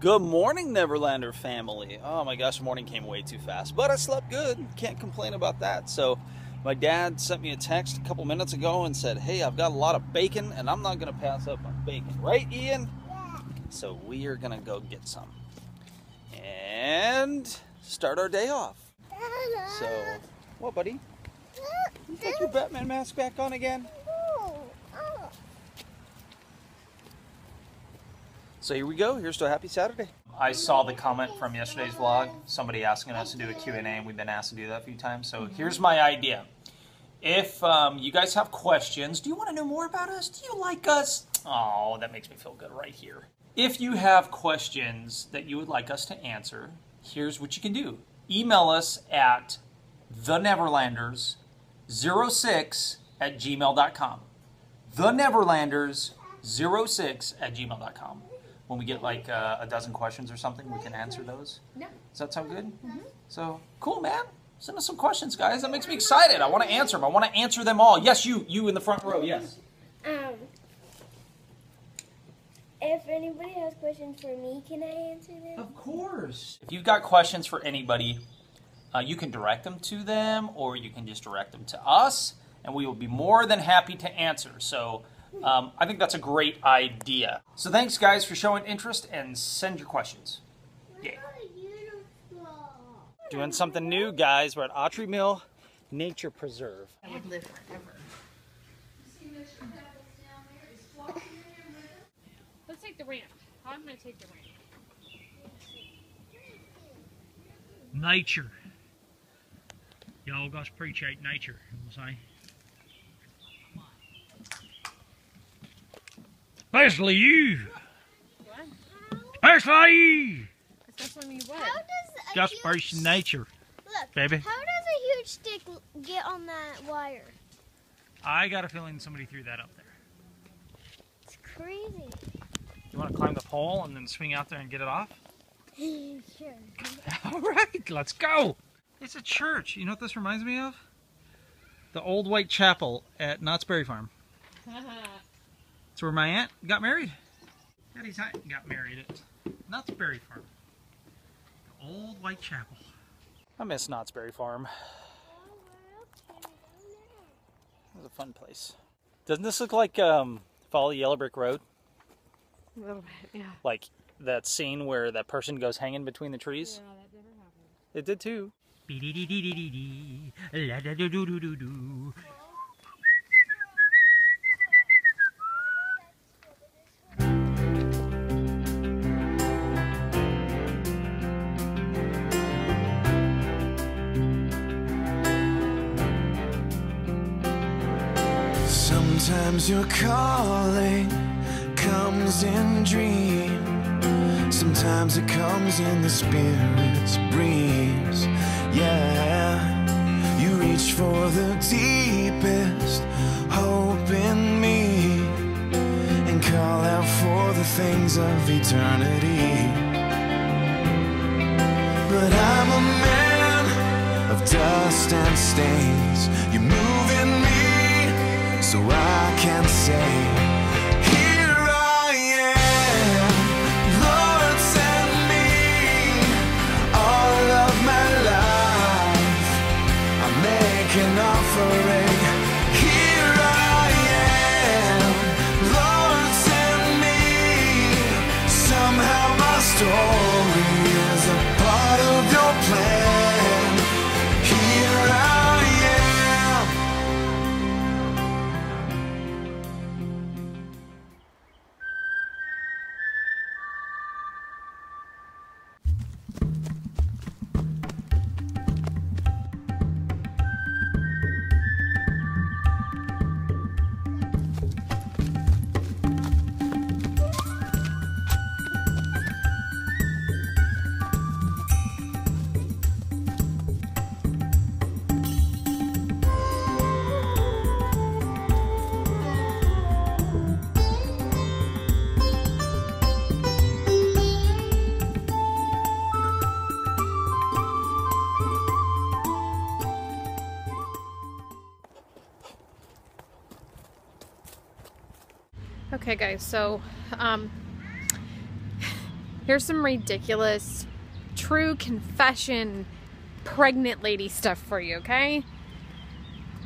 Good morning, Neverlander family. Oh my gosh, morning came way too fast, but I slept good. Can't complain about that. So my dad sent me a text a couple minutes ago and said, hey, I've got a lot of bacon and I'm not going to pass up on bacon. Right, Ian? Yeah. So we are going to go get some and start our day off. So, what, buddy? You got your Batman mask back on again? So here we go. Here's to a happy Saturday. I saw the comment from yesterday's vlog, somebody asking us to do a Q&A, and we've been asked to do that a few times. So here's my idea. If you guys have questions, do you want to know more about us? Do you like us? Oh, that makes me feel good right here. If you have questions that you would like us to answer, here's what you can do. Email us at theneverlanders06@gmail.com. theneverlanders06@gmail.com. When we get like a dozen questions or something, we can answer those. Yeah. Does that sound good? Mm-hmm. So, cool, man. Send us some questions, guys. That makes me excited. I want to answer them. I want to answer them all. Yes, you in the front row, yes. If anybody has questions for me, can I answer them? Of course. If you've got questions for anybody, you can direct them to them, or you can just direct them to us, and we will be more than happy to answer. So, I think that's a great idea. So thanks, guys, for showing interest, and send your questions. Yeah. Doing something new, guys. We're at Autry Mill Nature Preserve. I would live forever. Let's take the ramp. I'm going to take the ramp. Nature. Y'all gotta appreciate nature, I'm saying. Especially you. What? Especially you. Especially what? How does a Just huge, appreciate nature, look, baby. How does a huge stick get on that wire? I got a feeling somebody threw that up there. It's crazy. You want to climb the pole and then swing out there and get it off? Sure. All right, let's go. It's a church. You know what this reminds me of? The old white chapel at Knott's Berry Farm. It's where my aunt got married. Daddy's aunt got married at Knott's Berry Farm. The old white chapel. I miss Knott's Berry Farm. It was a fun place. Doesn't this look like Follow the Yellow Brick Road? A little bit, yeah. Like that scene where that person goes hanging between the trees? Yeah, that never happened. It did too. Sometimes your calling comes in dream. Sometimes it comes in the spirit's breeze. Yeah, you reach for the deepest hope in me and call out for the things of eternity. But I'm a man of dust and stains. You move in me so I can say, an offering. Here I am, Lord, send me. Somehow my story is a part of your plan. Here I am. Okay, guys, so Here's some ridiculous, true confession, pregnant lady stuff for you, okay?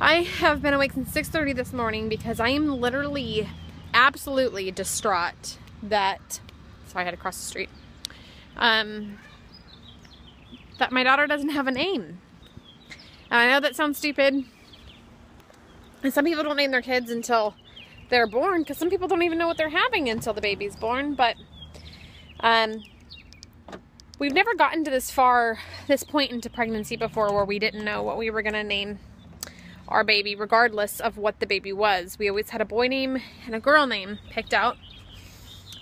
I have been awake since 6:30 this morning because I am literally absolutely distraught that, so I had to cross the street, that my daughter doesn't have a name. And I know that sounds stupid. And some people don't name their kids until they're born, because some people don't even know what they're having until the baby's born. But we've never gotten to this point into pregnancy before where we didn't know what we were going to name our baby, regardless of what the baby was. We always had a boy name and a girl name picked out.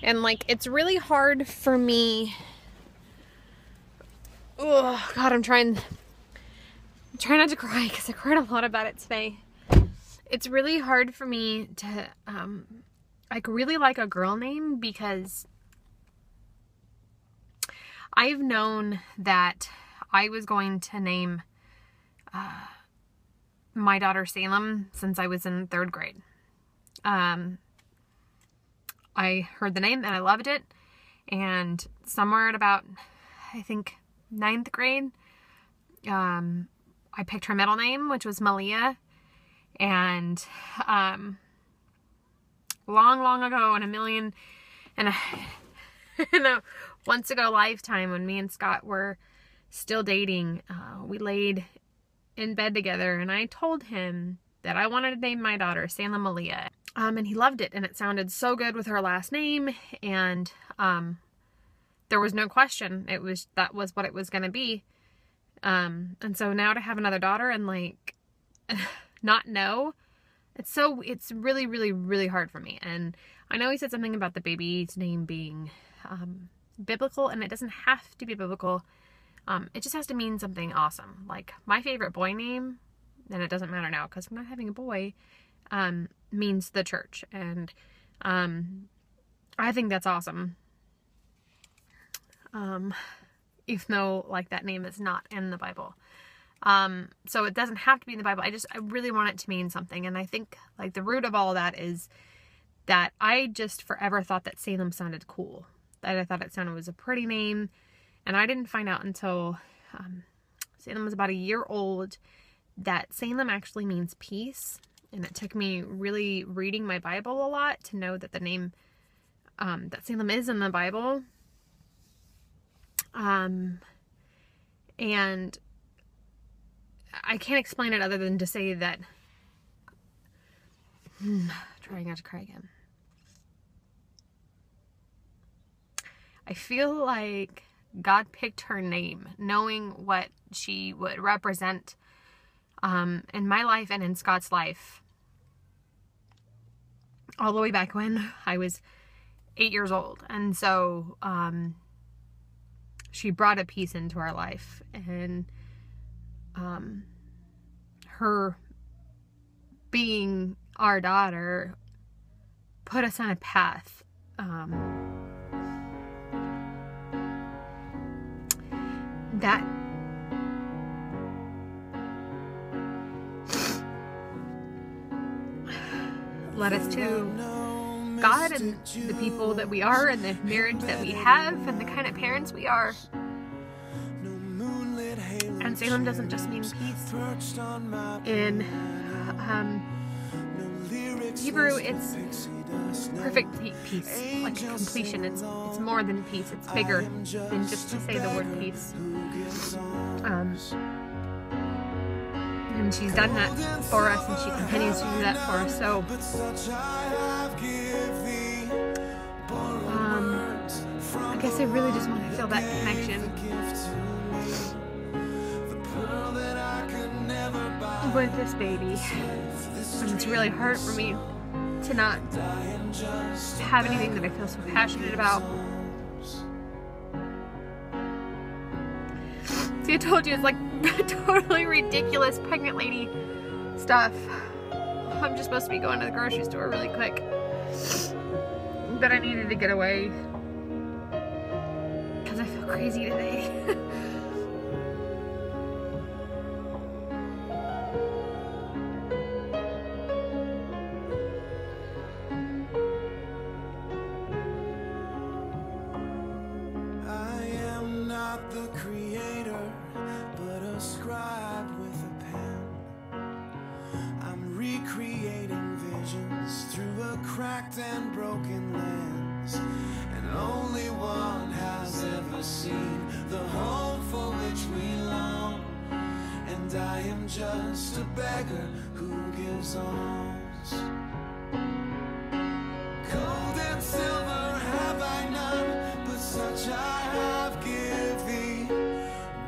And like, it's really hard for me. Oh God, I'm trying not to cry because I cried a lot about it today. It's really hard for me to really like a girl name, because I've known that I was going to name my daughter Salem since I was in 3rd grade. I heard the name and I loved it, and somewhere at about, I think, 9th grade, I picked her middle name, which was Malia. And long ago, in a once ago lifetime, when me and Scott were still dating, we laid in bed together, and I told him that I wanted to name my daughter Salem Malia. And he loved it, and it sounded so good with her last name, and there was no question. That was what it was going to be. And so now to have another daughter and like not know, it's really, really, really hard for me. And I know he said something about the baby's name being biblical, and it doesn't have to be biblical. It just has to mean something awesome. Like my favorite boy name, and it doesn't matter now because I'm not having a boy, means the church. And I think that's awesome. Even though like that name is not in the Bible. So it doesn't have to be in the Bible. I really want it to mean something. And I think like the root of all that is that I just forever thought that Salem sounded cool. That I thought it was a pretty name. And I didn't find out until Salem was about a year old that Salem actually means peace. And it took me really reading my Bible a lot to know that the name that Salem is in the Bible. And I can't explain it other than to say that trying not to cry again. I feel like God picked her name knowing what she would represent in my life and in Scott's life all the way back when I was 8 years old. And so she brought a peace into our life, and her being our daughter put us on a path that led us to God and the people that we are, and the marriage that we have, and the kind of parents we are. And Salem doesn't just mean peace. In Hebrew, it's perfect peace, like completion. It's more than peace. It's bigger than just to say the word peace. And she's done that for us, and she continues to do that for us. So I guess I really just want to feel that connection with this baby. And it's really hard for me to not have anything that I feel so passionate about. See, I told you it's like totally ridiculous pregnant lady stuff. I'm just supposed to be going to the grocery store really quick, but I needed to get away because I feel crazy today. just a beggar who gives alms. Gold and silver have I none, but such I have give thee.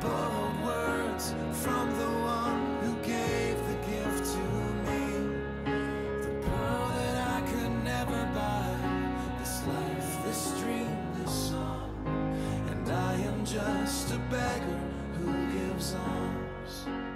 Borrowed words from the one who gave the gift to me. The pearl that I could never buy, this life, this dream, this song. And I am just a beggar who gives alms.